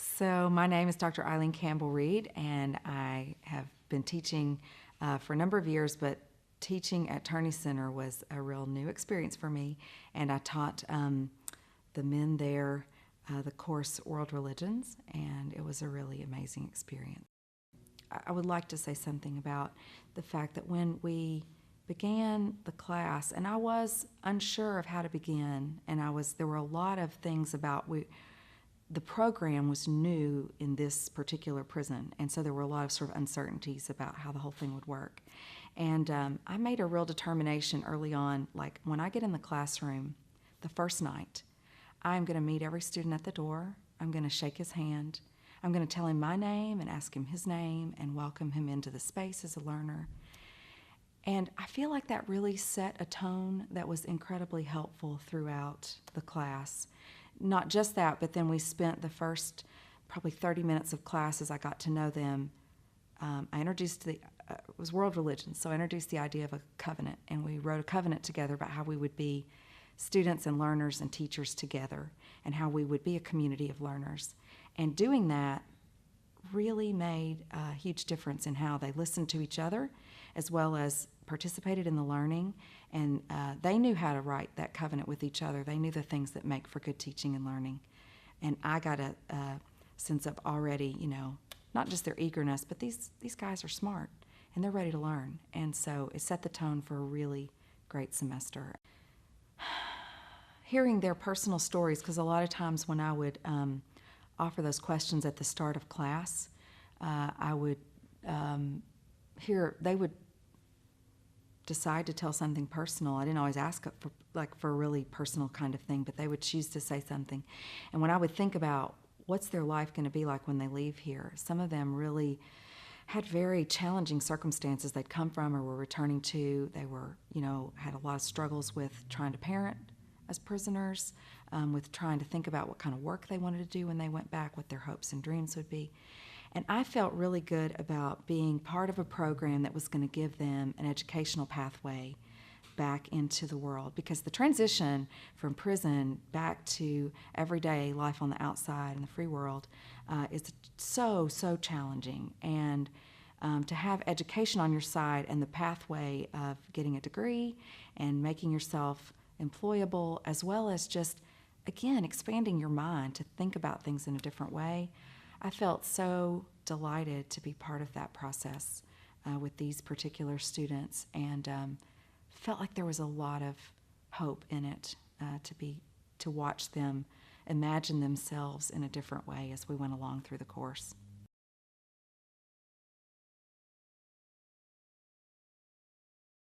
So my name is Dr. Eileen Cambell-Reed, and I have been teaching for a number of years, but teaching at Turney Center was a real new experience for me, and I taught the men there the course World Religions, and it was a really amazing experience. I would like to say something about the fact that when we began the class, and I was unsure of how to begin, and there were a lot of things about the program was new in this particular prison, and so there were a lot of sort of uncertainties about how the whole thing would work. And I made a real determination early on, like when I get in the classroom the first night, I'm going to meet every student at the door. I'm going to shake his hand. I'm going to tell him my name and ask him his name and welcome him into the space as a learner. And I feel like that really set a tone that was incredibly helpful throughout the class. Not just that, but then we spent the first probably 30 minutes of class as I got to know them. I introduced it was world religion, so I introduced the idea of a covenant, and we wrote a covenant together about how we would be students and learners and teachers together, and how we would be a community of learners. And doing that really made a huge difference in how they listened to each other, as well as participated in the learning. And they knew how to write that covenant with each other. They knew the things that make for good teaching and learning. And I got a sense of already, not just their eagerness, but these guys are smart, and they're ready to learn. And so it set the tone for a really great semester. Hearing their personal stories, because a lot of times when I would offer those questions at the start of class, I would they would decide to tell something personal. I didn't always ask for a really personal kind of thing, but they would choose to say something. And when I would think about what's their life going to be like when they leave here, some of them really had very challenging circumstances they'd come from or were returning to. They were, had a lot of struggles with trying to parent as prisoners, with trying to think about what kind of work they wanted to do when they went back, what their hopes and dreams would be. And I felt really good about being part of a program that was going to give them an educational pathway back into the world, because the transition from prison back to everyday life on the outside in the free world is so challenging. And to have education on your side and the pathway of getting a degree and making yourself employable, as well as just, again, expanding your mind to think about things in a different way, I felt so delighted to be part of that process with these particular students, and felt like there was a lot of hope in it to watch them imagine themselves in a different way as we went along through the course.